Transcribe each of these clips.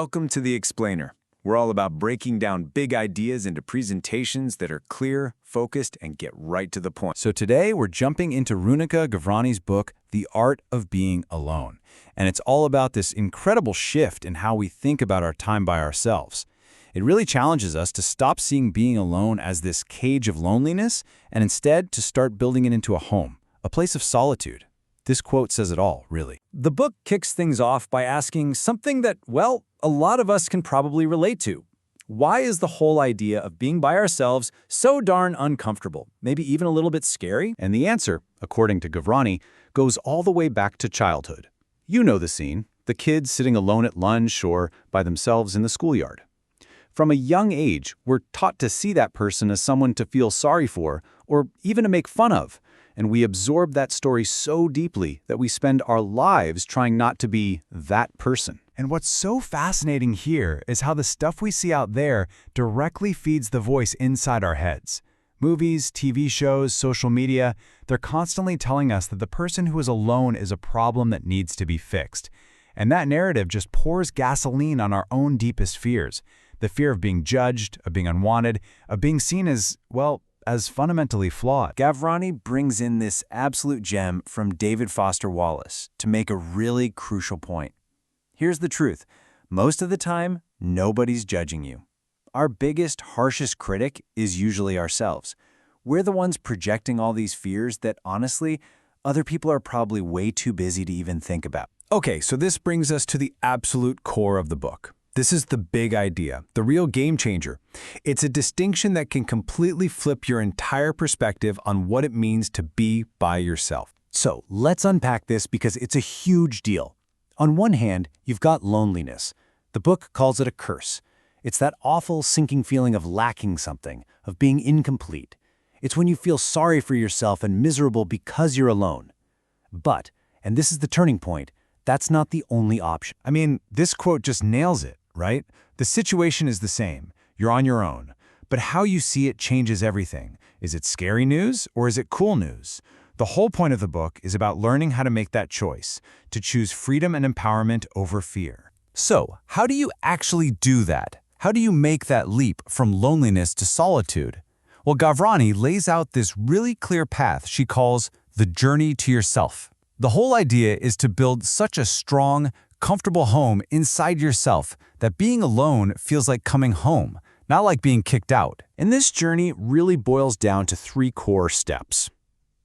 Welcome to The Explainer. We're all about breaking down big ideas into presentations that are clear, focused, and get right to the point. So today we're jumping into Runika Gavrani's book, The Art of Being Alone. And it's all about this incredible shift in how we think about our time by ourselves. It really challenges us to stop seeing being alone as this cage of loneliness and instead to start building it into a home, a place of solitude. This quote says it all, really. The book kicks things off by asking something that, well, a lot of us can probably relate to. Why is the whole idea of being by ourselves so darn uncomfortable, maybe even a little bit scary? And the answer, according to Gavrani, goes all the way back to childhood. You know the scene, the kids sitting alone at lunch or by themselves in the schoolyard. From a young age, we're taught to see that person as someone to feel sorry for or even to make fun of. And we absorb that story so deeply that we spend our lives trying not to be that person. And what's so fascinating here is how the stuff we see out there directly feeds the voice inside our heads. Movies, TV shows, social media, they're constantly telling us that the person who is alone is a problem that needs to be fixed. And that narrative just pours gasoline on our own deepest fears. The fear of being judged, of being unwanted, of being seen as, well, as fundamentally flawed. Gavrani brings in this absolute gem from David Foster Wallace to make a really crucial point. Here's the truth. Most of the time, nobody's judging you. Our biggest, harshest critic is usually ourselves. We're the ones projecting all these fears that, honestly, other people are probably way too busy to even think about. Okay, so this brings us to the absolute core of the book. This is the big idea, the real game changer. It's a distinction that can completely flip your entire perspective on what it means to be by yourself. So let's unpack this because it's a huge deal. On one hand, you've got loneliness. The book calls it a curse. It's that awful sinking feeling of lacking something, of being incomplete. It's when you feel sorry for yourself and miserable because you're alone. But, and this is the turning point, that's not the only option. I mean, this quote just nails it, right? The situation is the same. You're on your own. But how you see it changes everything. Is it scary news or is it cool news? The whole point of the book is about learning how to make that choice, to choose freedom and empowerment over fear. So, how do you actually do that? How do you make that leap from loneliness to solitude? Well, Gavrani lays out this really clear path she calls the journey to yourself. The whole idea is to build such a strong, comfortable home inside yourself that being alone feels like coming home, not like being kicked out. And this journey really boils down to 3 core steps.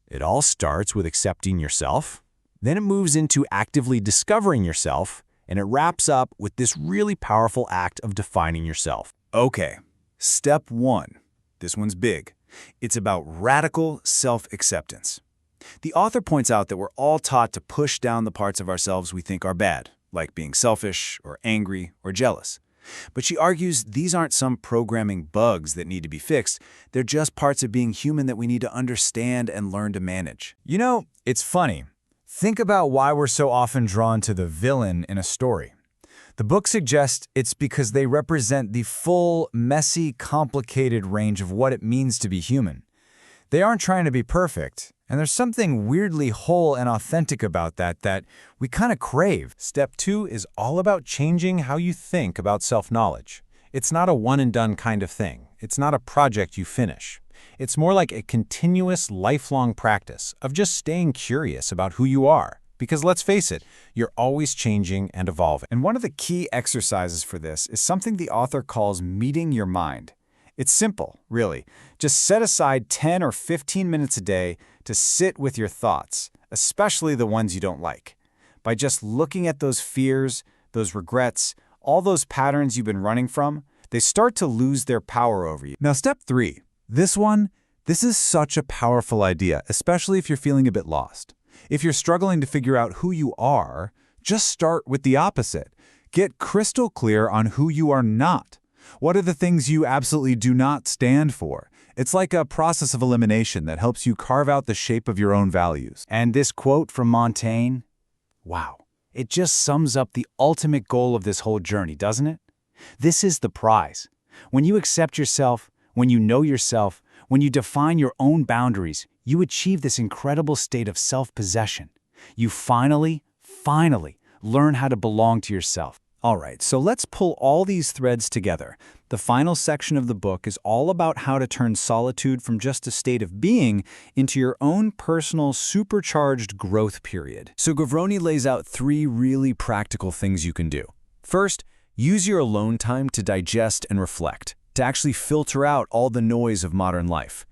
It all starts with accepting yourself, then it moves into actively discovering yourself, and it wraps up with this really powerful act of defining yourself. Okay, step 1. This one's big. It's about radical self-acceptance. The author points out that we're all taught to push down the parts of ourselves we think are bad, like being selfish or angry or jealous. But she argues these aren't some programming bugs that need to be fixed. They're just parts of being human that we need to understand and learn to manage. You know, it's funny. Think about why we're so often drawn to the villain in a story. The book suggests it's because they represent the full, messy, complicated range of what it means to be human. They aren't trying to be perfect, and there's something weirdly whole and authentic about that we kind of crave. Step 2 is all about changing how you think about self-knowledge. It's not a one-and-done kind of thing. It's not a project you finish. It's more like a continuous, lifelong practice of just staying curious about who you are. Because let's face it, you're always changing and evolving. And one of the key exercises for this is something the author calls meeting your mind. It's simple, really. Just set aside 10 or 15 minutes a day to sit with your thoughts, especially the ones you don't like. By just looking at those fears, those regrets, all those patterns you've been running from, they start to lose their power over you. Now, step 3. This is such a powerful idea, especially if you're feeling a bit lost. If you're struggling to figure out who you are, just start with the opposite. Get crystal clear on who you are not. What are the things you absolutely do not stand for? It's like a process of elimination that helps you carve out the shape of your own values. And this quote from Montaigne, wow, it just sums up the ultimate goal of this whole journey, doesn't it? This is the prize. When you accept yourself, when you know yourself, when you define your own boundaries, you achieve this incredible state of self-possession. You finally learn how to belong to yourself. All right, so let's pull all these threads together. The final section of the book is all about how to turn solitude from just a state of being into your own personal supercharged growth period. So Gavroni lays out 3 really practical things you can do. First, use your alone time to digest and reflect, to actually filter out all the noise of modern life.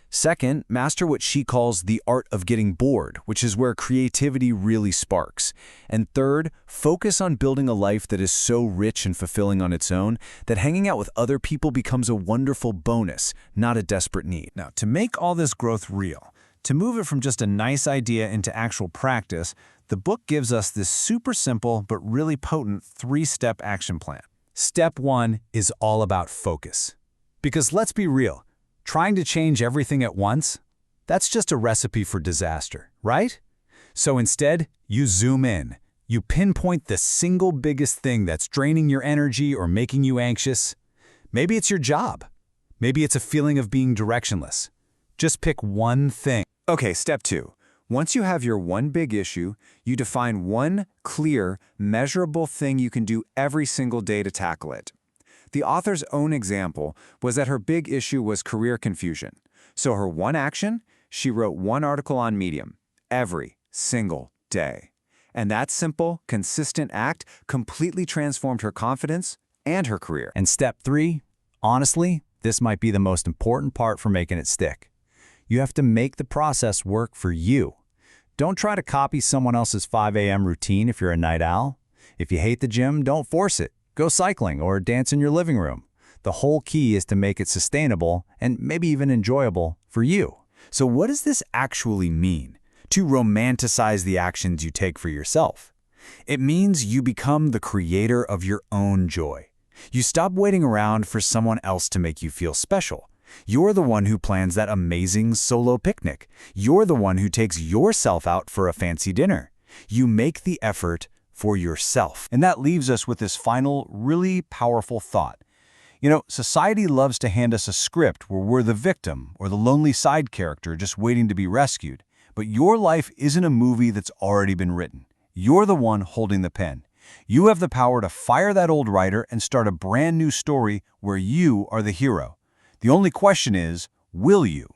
Second, master what she calls the art of getting bored, which is where creativity really sparks. And third, focus on building a life that is so rich and fulfilling on its own that hanging out with other people becomes a wonderful bonus, not a desperate need. Now, to make all this growth real, to move it from just a nice idea into actual practice, the book gives us this super simple but really potent 3-step action plan. Step 1 is all about focus. Because let's be real, trying to change everything at once, that's just a recipe for disaster, right? So instead, you zoom in. You pinpoint the single biggest thing that's draining your energy or making you anxious. Maybe it's your job. Maybe it's a feeling of being directionless. Just pick one thing. Okay, step 2. Once you have your one big issue, you define one clear, measurable thing you can do every single day to tackle it. The author's own example was that her big issue was career confusion. So her one action, she wrote one article on Medium every single day. And that simple, consistent act completely transformed her confidence and her career. And step 3, honestly, this might be the most important part for making it stick. You have to make the process work for you. Don't try to copy someone else's 5 a.m. routine if you're a night owl. If you hate the gym, don't force it. Go cycling or dance in your living room. The whole key is to make it sustainable and maybe even enjoyable for you. So what does this actually mean? To romanticize the actions you take for yourself. It means you become the creator of your own joy. You stop waiting around for someone else to make you feel special. You're the one who plans that amazing solo picnic. You're the one who takes yourself out for a fancy dinner. You make the effort for yourself. And that leaves us with this final, really powerful thought. You know, society loves to hand us a script where we're the victim or the lonely side character just waiting to be rescued. But your life isn't a movie that's already been written. You're the one holding the pen. You have the power to fire that old writer and start a brand new story where you are the hero. The only question is, will you?